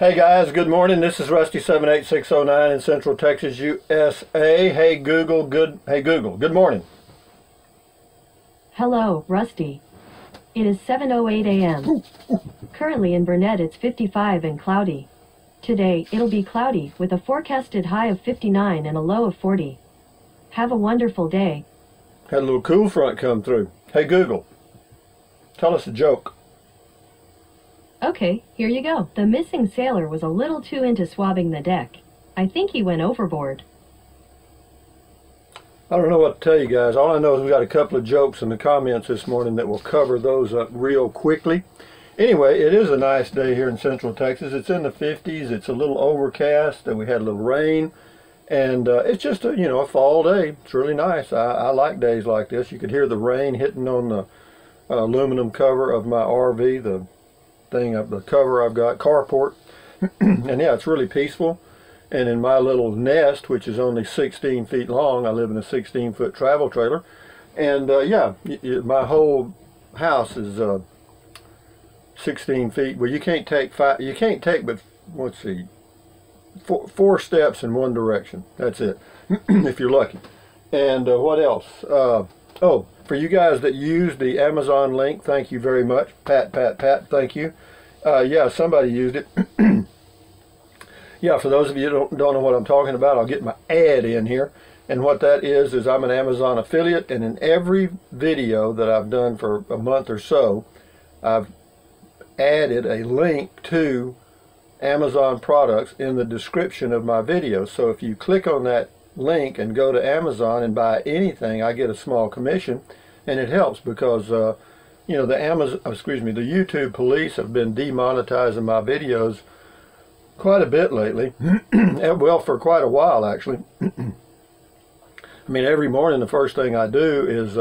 Hey guys, good morning. This is Rusty 78609 in Central Texas, USA. Hey Google, good morning. Hello, Rusty. It is 7:08 a.m. Currently in Burnett it's 55 and cloudy. Today, it'll be cloudy with a forecasted high of 59 and a low of 40. Have a wonderful day. Had a little cool front come through. Hey Google, tell us a joke. Okay, here you go. The missing sailor was a little too into swabbing the deck. I think he went overboard. I don't know what to tell you guys. All I know is we got a couple of jokes in the comments this morning that will cover those up real quickly. Anyway, it is a nice day here in Central Texas. It's in the 50s. It's a little overcast. We had a little rain. And it's just a fall day. It's really nice. I like days like this. You could hear the rain hitting on the aluminum cover of my RV, the cover I've got, carport. And yeah, it's really peaceful. And in my little nest, which is only 16 feet long, I live in a 16-foot travel trailer. And yeah, my whole house is 16 feet. Well, you can't take but, let's see, four steps in one direction. That's it, if you're lucky. And what else? Oh, for you guys that use the Amazon link, thank you very much. Pat, thank you. Yeah, somebody used it. Yeah, for those of you who don't know what I'm talking about, I'll get my ad in here. And what that is I'm an Amazon affiliate, and in every video that I've done for a month or so, I've added a link to Amazon products in the description of my video. So if you click on that link and go to Amazon and buy anything, I get a small commission, and it helps because the YouTube police have been demonetizing my videos quite a bit lately. Well, for quite a while actually. I mean, every morning the first thing I do is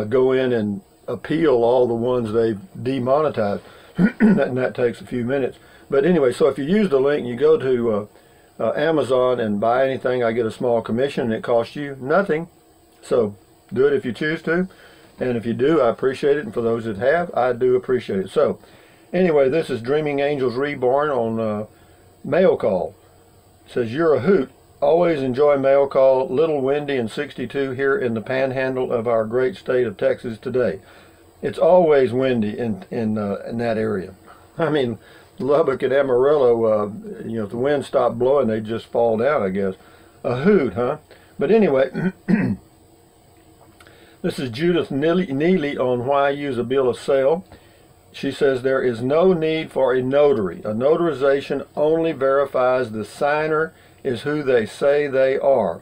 go in and appeal all the ones they've demonetized. And that takes a few minutes. But anyway, so if you use the link and you go to Amazon and buy anything, I get a small commission, and it costs you nothing. So do it if you choose to. And if you do, I appreciate it. And for those that have, I do appreciate it. So anyway, this is Dreaming Angels Reborn on Mail Call. It says, you're a hoot. Always enjoy Mail Call. Little windy and 62 here in the panhandle of our great state of Texas today. It's always windy in that area. I mean, Lubbock and Amarillo, if the wind stopped blowing, they'd just fall down, I guess. A hoot, huh? But anyway, this is Judith Neely on Why Use a Bill of Sale. She says there is no need for a notary. A notarization only verifies the signer is who they say they are,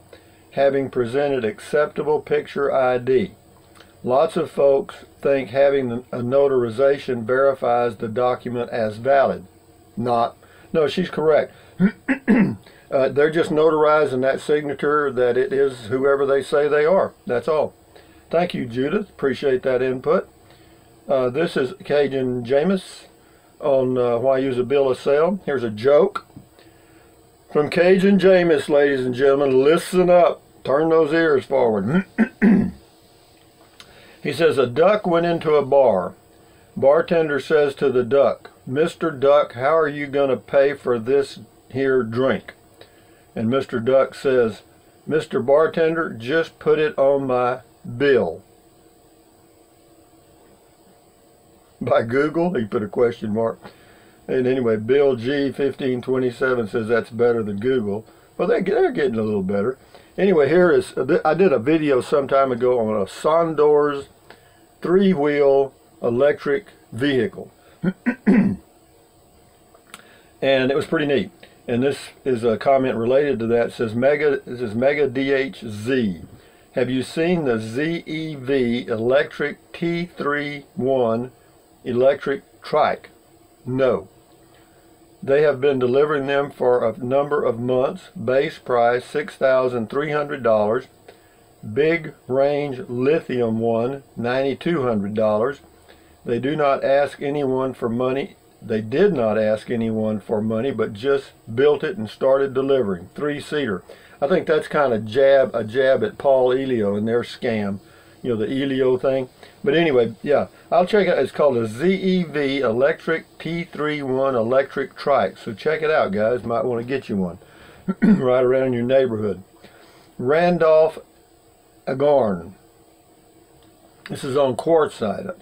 having presented acceptable picture ID. Lots of folks think having a notarization verifies the document as valid. No, she's correct. They're just notarizing that signature that it is whoever they say they are. That's all. Thank you, Judith. Appreciate that input. This is Cajun Jameis on Why Use a Bill of Sale. Here's a joke from Cajun Jameis, ladies and gentlemen. Listen up. Turn those ears forward. He says, a duck went into a bar. Bartender says to the duck, Mr. Duck, how are you going to pay for this here drink? And Mr. Duck says, Mr. Bartender, just put it on my bill. By Google, he put a question mark. And anyway, Bill G 1527 says that's better than Google. Well, they're getting a little better. Anyway, here is, I did a video some time ago on a Sondors 3-wheel electric vehicle. And it was pretty neat. And this is a comment related to that. It says, this is Mega DHZ. Have you seen the ZEV electric T31 electric trike? No. They have been delivering them for a number of months. Base price $6,300. Big range lithium one $9,200. They do not ask anyone for money. They did not ask anyone for money, but just built it and started delivering. 3-seater. I think that's kind of a jab at Paul Elio and their scam. you know, the Elio thing. But anyway, yeah, I'll check it out. It's called a ZEV Electric T31 Electric Trike. So check it out, guys. Might want to get you one right around your neighborhood. Randolph Agarn. This is on Quartzsite.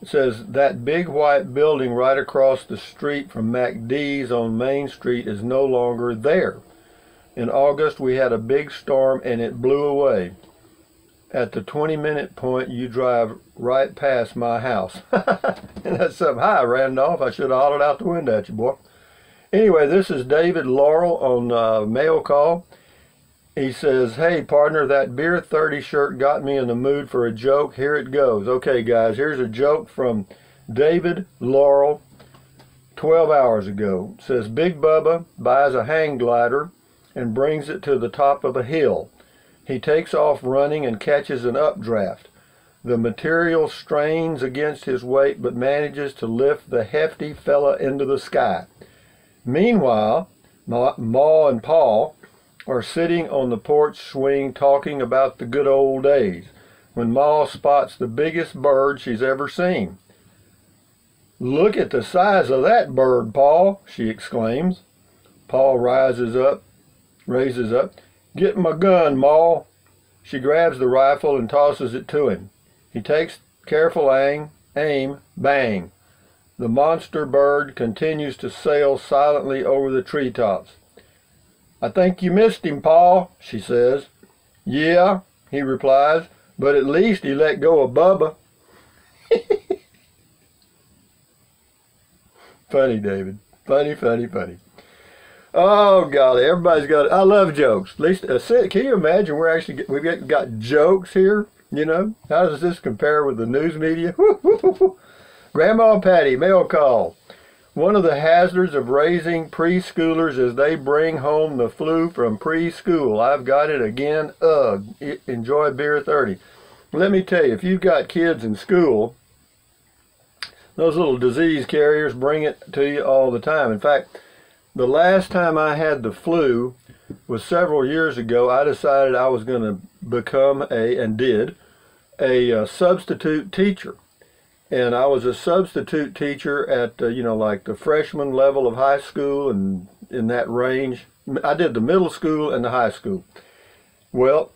It says, that big white building right across the street from MacD's on Main Street is no longer there. In August, we had a big storm and it blew away. At the 20-minute point, you drive right past my house. And that's something. Hi, Randolph. I should have hollered out the window at you, boy. Anyway, this is David Laurel on Mail Call. He says, hey, partner, that Beer 30 shirt got me in the mood for a joke. Here it goes. Okay, guys, here's a joke from David Laurel 12 hours ago. It says, Big Bubba buys a hang glider and brings it to the top of a hill. He takes off running and catches an updraft. The material strains against his weight but manages to lift the hefty fella into the sky. Meanwhile, Ma and Paul are sitting on the porch swing talking about the good old days when Ma spots the biggest bird she's ever seen. Look at the size of that bird, Paul, she exclaims. Paul raises up. Get my gun, Ma. She grabs the rifle and tosses it to him. He takes careful aim, bang. The monster bird continues to sail silently over the treetops. I think you missed him, Paul, she says. Yeah, he replies, but at least he let go of Bubba. Funny, David. Funny, funny, funny. Oh, golly, everybody's got it. I love jokes. At least, can you imagine we've got jokes here, you know? How does this compare with the news media? Grandma Patty, Mail Call. One of the hazards of raising preschoolers is they bring home the flu from preschool. I've got it again. Ugh. Enjoy Beer 30. Let me tell you, if you've got kids in school, those little disease carriers bring it to you all the time. In fact, the last time I had the flu was several years ago. I decided I was going to become a substitute teacher. And I was a substitute teacher at, like the freshman level of high school and in that range. I did the middle school and the high school. Well,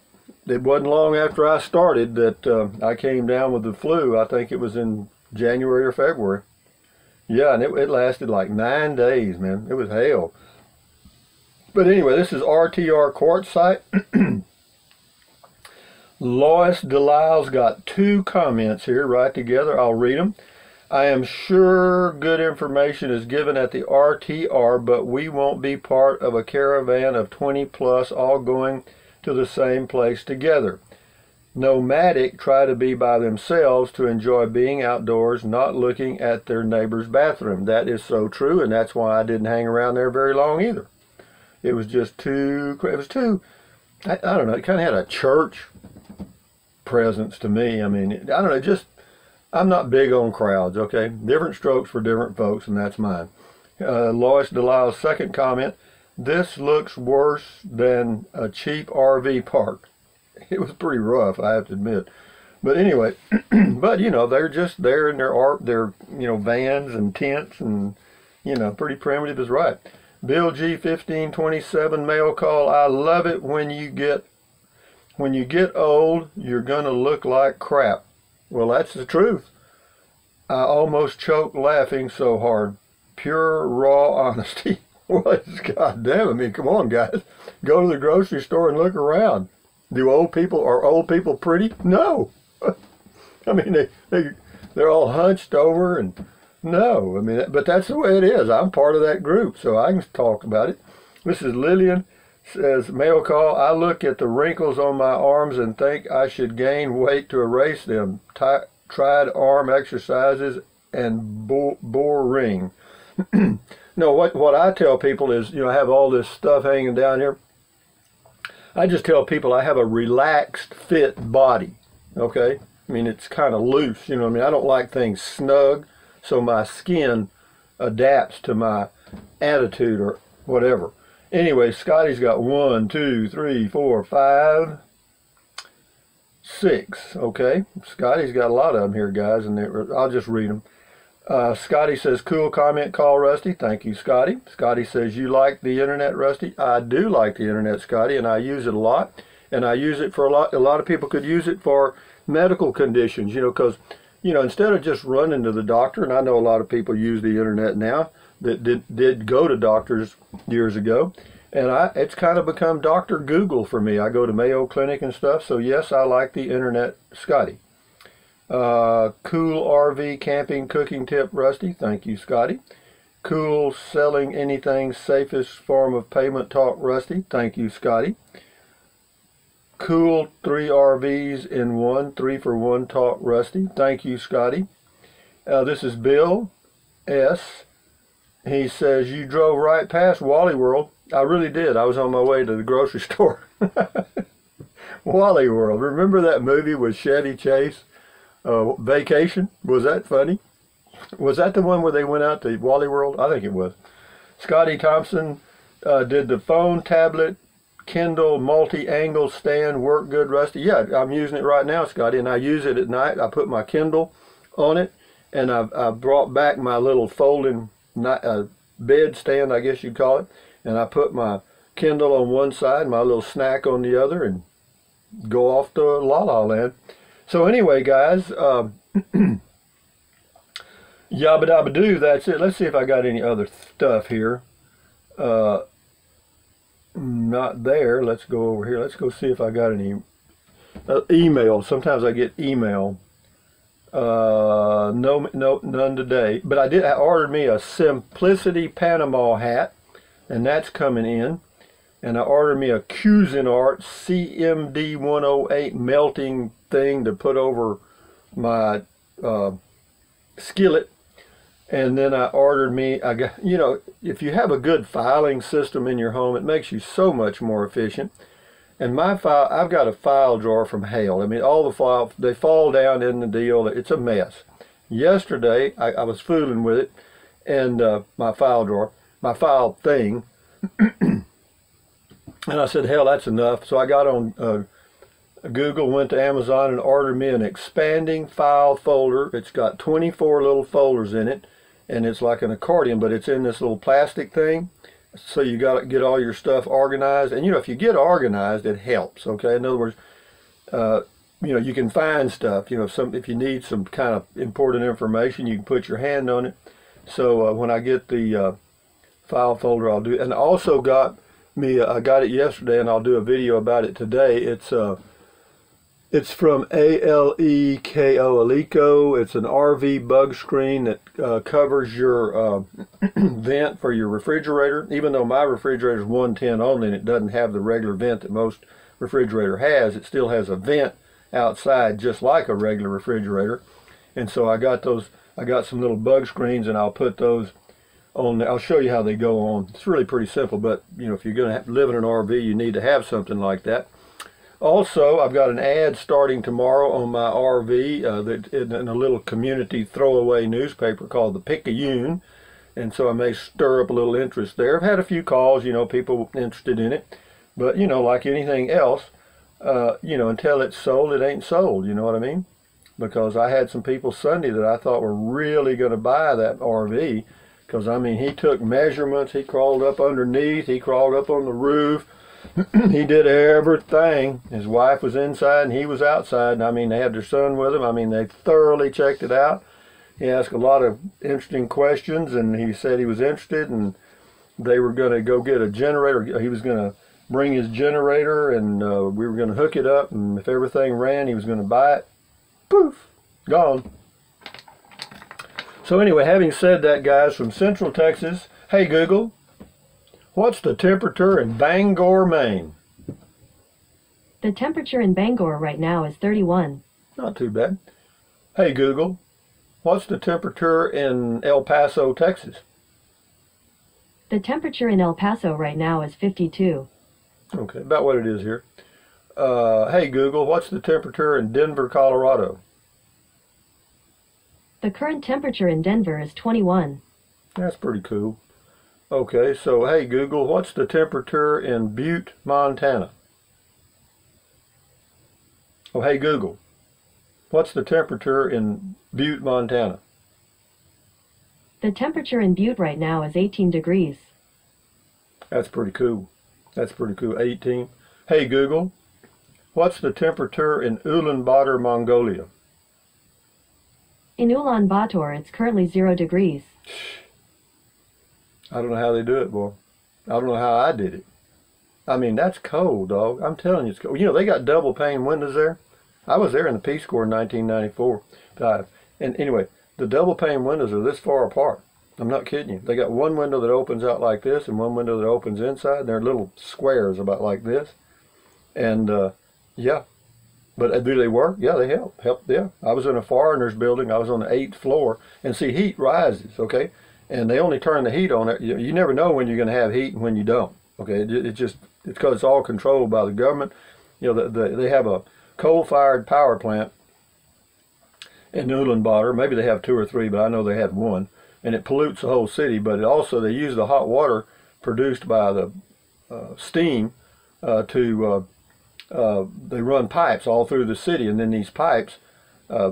it wasn't long after I started that I came down with the flu. I think it was in January or February. Yeah, and it lasted like 9 days, man. It was hell. But anyway, this is RTR Quartzsite. Lois Delisle's got 2 comments here right together. I'll read them. I am sure good information is given at the RTR, but we won't be part of a caravan of 20 plus all going to the same place together. Nomadic try to be by themselves to enjoy being outdoors, not looking at their neighbor's bathroom. That is so true, and that's why I didn't hang around there very long either. It was just too, I don't know, it kind of had a church presence to me. I mean, I don't know, I'm not big on crowds, okay? Different strokes for different folks, and that's mine. Lois Delisle's second comment, this looks worse than a cheap RV park. It was pretty rough, I have to admit. But anyway, but they're just there in their vans and tents and, pretty primitive is right. Bill G 1527 Mail Call, I love it when you get old, you're gonna look like crap. Well, that's the truth. I almost choked laughing so hard. Pure, raw honesty. Well, it's goddamn. I mean, come on, guys. Go to the grocery store and look around. Are old people pretty? No. I mean, they're all hunched over and no. I mean, but that's the way it is. I'm part of that group, so I can talk about it. This is Lillian. Says, Mail Call, I look at the wrinkles on my arms and think I should gain weight to erase them. Tried arm exercises and boring. No, what I tell people is, I have all this stuff hanging down here. I just tell people I have a relaxed, fit body, okay? I mean, it's kind of loose, I don't like things snug, so my skin adapts to my attitude or whatever. Anyway, Scotty's got 1, 2, 3, 4, 5, 6. Okay, Scotty's got a lot of them here, guys, and I'll just read them. Scotty says, cool comment, call Rusty. Thank you, Scotty. Scotty says, you like the internet, Rusty? I do like the internet, Scotty, and I use it a lot. And I use it for a lot of people could use it for medical conditions, because, instead of just running to the doctor, and I know a lot of people use the internet now that did go to doctors years ago. And it's kind of become Dr. Google for me. I go to Mayo Clinic and stuff. So yes, I like the internet, Scotty. Cool RV camping cooking tip, Rusty. Thank you, Scotty. Cool selling anything safest form of payment talk, Rusty. Thank you, Scotty. Cool 3 RVs in 1, 3 for 1 talk, Rusty. Thank you, Scotty. This is Bill S. He says, you drove right past Wally World. I really did. I was on my way to the grocery store. Wally World. Remember that movie with Chevy Chase? Vacation? Was that funny? Was that the one where they went out to Wally World? I think it was. Scotty Thompson did the phone, tablet, Kindle, multi-angle stand work good, Rusty? Yeah, I'm using it right now, Scotty, and I use it at night. I put my Kindle on it, and I've brought back my little folding bed stand, I guess you'd call it, and I put my Kindle on one side, my little snack on the other, and go off to La La Land. So anyway, guys, yabba dabba doo, that's it. Let's see if I got any other stuff here. Not there. Let's go over here. Let's go see if I got any email. Sometimes I get email. No, none today. But I ordered me a Simplicity Panama hat, and that's coming in. And I ordered me a Cuisinart CMD 108 melting thing to put over my skillet. And then I ordered me, if you have a good filing system in your home, it makes you so much more efficient. And I've got a file drawer from Hale. I mean, all the files, they fall down in the deal. It's a mess. Yesterday, I was fooling with it, and my file drawer, my file thing, and I said, hell, that's enough. So I got on Google, went to Amazon, and ordered me an expanding file folder. It's got 24 little folders in it, and it's like an accordion, but it's in this little plastic thing. So you got to get all your stuff organized. And, if you get organized, it helps, okay? In other words, you can find stuff. If you need some kind of important information, you can put your hand on it. So when I get the file folder, I'll do. And I also got me, I got it yesterday, and I'll do a video about it today. It's from Aleko, Aleko. It's an RV bug screen that covers your vent for your refrigerator. Even though my refrigerator is 110 only and it doesn't have the regular vent that most refrigerator has, it still has a vent outside just like a regular refrigerator. And so I got some little bug screens, and I'll put those on. I'll show you how they go on. It's really pretty simple, but if you're going to live in an RV, you need to have something like that. Also, I've got an ad starting tomorrow on my RV in a little community throwaway newspaper called the Picayune, and so I may stir up a little interest there. I've had a few calls, people interested in it, but like anything else, until it's sold, it ain't sold. You know what I mean? Because I had some people Sunday that I thought were really going to buy that RV, because he took measurements, he crawled up underneath, he crawled up on the roof. He did everything. His wife was inside and he was outside. And they had their son with them. They thoroughly checked it out. He asked a lot of interesting questions, and he said he was interested, and they were going to go get a generator. He was going to bring his generator, and we were going to hook it up, and if everything ran, he was going to buy it. Poof, gone. So anyway, having said that, guys, from Central Texas, hey Google, what's the temperature in Bangor, Maine? The temperature in Bangor right now is 31. Not too bad. Hey Google, what's the temperature in El Paso, Texas? The temperature in El Paso right now is 52. Okay, about what it is here. Hey Google, what's the temperature in Denver, Colorado? The current temperature in Denver is 21. That's pretty cool. Okay, so hey Google, what's the temperature in Butte, Montana? Oh, hey Google, what's the temperature in Butte, Montana? The temperature in Butte right now is 18 degrees. That's pretty cool. That's pretty cool. 18. Hey Google, what's the temperature in Ulaanbaatar, Mongolia? In Ulaanbaatar, it's currently 0 degrees. I don't know how they do it, boy. I don't know how I did it. I mean, that's cold, dog. I'm telling you, it's cold. You know, they got double pane windows there. I was there in the Peace Corps in 1994. And anyway, the double pane windows are this far apart. I'm not kidding you. They got one window that opens out like this and one window that opens inside. They're little squares about like this. And, yeah. But do they work? Yeah, they help. Yeah. I was in a foreigner's building. I was on the 8th floor. And see, heat rises, okay? And they only turn the heat on. You never know when you're going to have heat and when you don't, okay? It's because it's all controlled by the government. You know, they have a coal-fired power plant in Ulaanbaatar. Maybe they have 2 or 3, but I know they have one. And it pollutes the whole city, but they use the hot water produced by the steam they run pipes all through the city, and then these pipes, they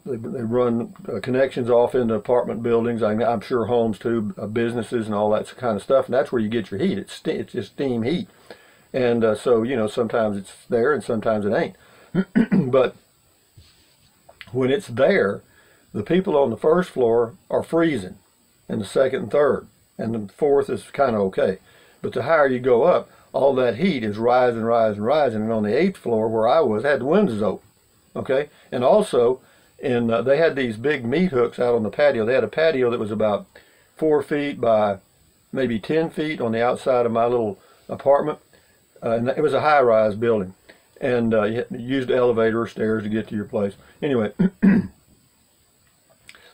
run connections off into apartment buildings, I'm sure homes too, businesses and all that kind of stuff, and that's where you get your heat. It's just steam heat. And so, you know, sometimes it's there and sometimes it ain't. But when it's there, the people on the first floor are freezing, and the second and third, and the fourth is kind of okay. But the higher you go up, all that heat is rising, and on the 8th floor where I was, had the windows open, okay? And also, they had these big meat hooks out on the patio. They had a patio that was about 4 feet by maybe 10 feet on the outside of my little apartment, and it was a high-rise building, and you used the elevator or stairs to get to your place. Anyway,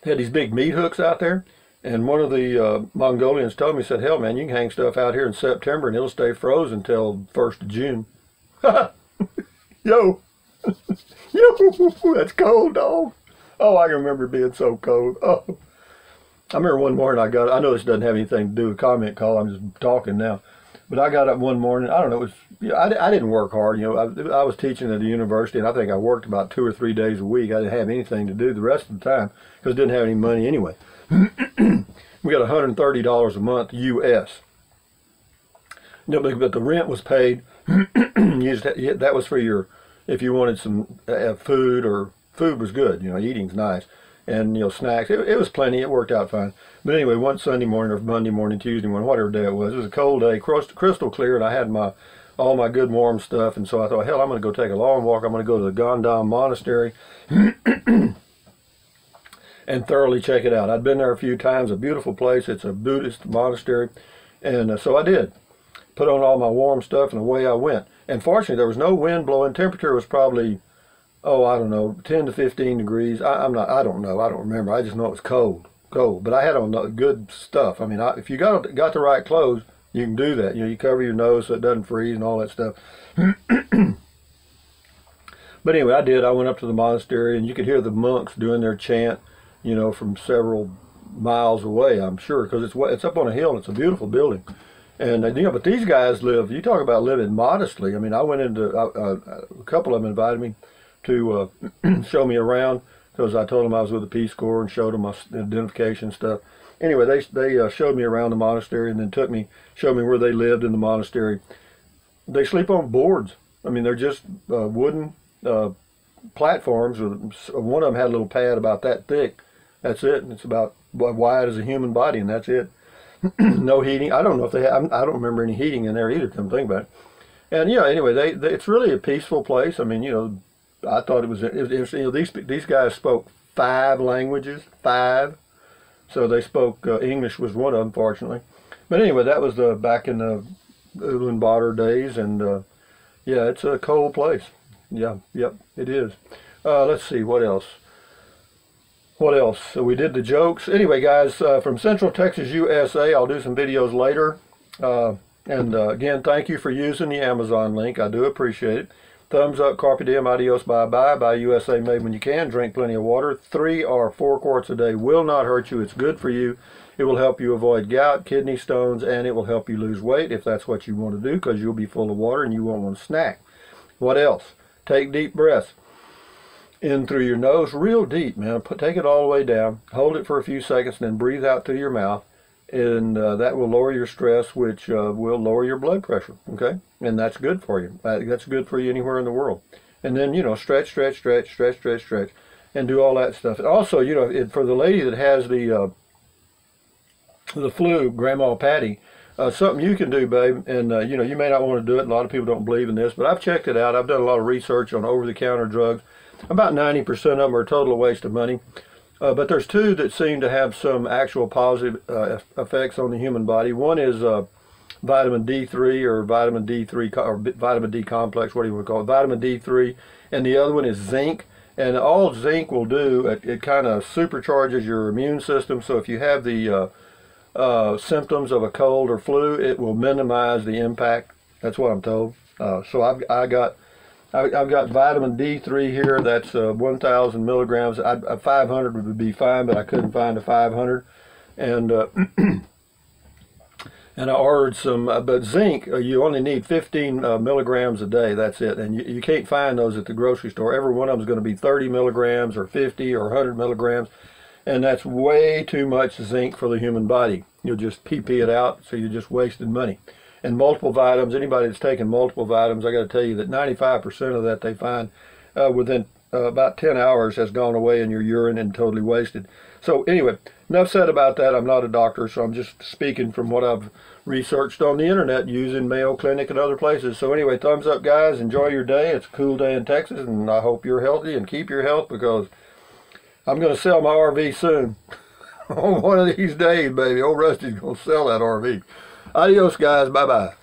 they had these big meat hooks out there, and one of the Mongolians told me, said, hell man, you can hang stuff out here in September and it'll stay frozen until 1st of June. Yo, yo, that's cold, dog. Oh, I can remember being so cold. Oh, I remember one morning I know this doesn't have anything to do with comment call, I'm just talking now. But I got up one morning, I don't know, I didn't work hard, you know, I was teaching at the university, and I think I worked about 2 or 3 days a week. I didn't have anything to do the rest of the time, because I didn't have any money anyway. We got $130 a month, U.S. No, but the rent was paid, that was for if you wanted some food, or food was good, you know, eating's nice. And, you know, snacks, it was plenty, it worked out fine. But anyway, one Sunday morning or Monday morning, Tuesday morning, whatever day it was a cold day, crystal clear, and I had all my good warm stuff, and so I thought, hell, I'm going to go take a long walk. I'm going to go to the Gondam Monastery and thoroughly check it out. I'd been there a few times, a beautiful place. It's a Buddhist monastery, and so I did. Put on all my warm stuff, and away I went. And fortunately, there was no wind blowing. Temperature was probably, oh, I don't know, 10 to 15 degrees. I don't know. I don't remember. I just know it was cold. But I had on good stuff. I mean, if you got the right clothes, you can do that. You know, you cover your nose so it doesn't freeze and all that stuff. But anyway, I did. I went up to the monastery, and you could hear the monks doing their chant, you know, from several miles away, I'm sure, because it's up on a hill, and it's a beautiful building. And, you know, but these guys you talk about living modestly. I mean, I went into, a couple of them invited me to show me around, because I told them I was with the Peace Corps and showed them my identification stuff. Anyway, they showed me around the monastery, and then showed me where they lived in the monastery. They sleep on boards. I mean, they're just wooden platforms. One of them had a little pad about that thick. That's it. And it's about wide as a human body, and that's it. No heating. I don't know if they have, I don't remember any heating in there either, come think about it. And, you know, anyway, it's really a peaceful place. I mean, you know, I thought it was interesting. You know, these guys spoke 5 languages, 5. So they spoke, English was one of them, fortunately. But anyway, that was back in the Ulaanbaatar days, and yeah, it's a cold place. Yeah, yep, it is. Let's see, what else? So we did the jokes. Anyway, guys, from Central Texas, USA, I'll do some videos later. And again, thank you for using the Amazon link. I do appreciate it. Thumbs up, carpe diem, adios, bye-bye. Buy USA made when you can. Drink plenty of water. 3 or 4 quarts a day will not hurt you. It's good for you. It will help you avoid gout, kidney stones, and it will help you lose weight if that's what you want to do, because you'll be full of water and you won't want to snack. What else? Take deep breaths in through your nose, real deep, man. Take it all the way down. Hold it for a few seconds, and then breathe out through your mouth. And that will lower your stress, which will lower your blood pressure, okay? And that's good for you. That's good for you anywhere in the world. And then, you know, stretch, stretch, stretch, stretch, stretch, stretch, and do all that stuff. And also, you know, for the lady that has the flu, Grandma Patty, something you can do, babe, and, you know, you may not want to do it. A lot of people don't believe in this, but I've checked it out. I've done a lot of research on over-the-counter drugs. About 90% of them are a total waste of money. But there's two that seem to have some actual positive effects on the human body. One is vitamin D3 or vitamin D3 or vitamin D complex, what do you want to call it, vitamin D3, and the other one is zinc. And all zinc will do, it kind of supercharges your immune system. So if you have the symptoms of a cold or flu, it will minimize the impact. That's what I'm told. So I've got vitamin D3 here. That's 1,000 milligrams. 500 would be fine, but I couldn't find a 500. And and I ordered some. But zinc, you only need 15 milligrams a day. That's it. And you can't find those at the grocery store. Every one of them is going to be 30 milligrams or 50 or 100 milligrams, and that's way too much zinc for the human body. You'll just pee it out, so you're just wasting money. And multiple vitamins, anybody that's taken multiple vitamins, I got to tell you that 95% of that they find within about 10 hours has gone away in your urine and totally wasted. So anyway, enough said about that. I'm not a doctor, so I'm just speaking from what I've researched on the internet using Mayo Clinic and other places. So anyway, thumbs up, guys. Enjoy your day. It's a cool day in Texas, and I hope you're healthy and keep your health, because I'm going to sell my RV soon. One of these days, baby. Old Rusty's going to sell that RV. Adios, guys. Bye-bye.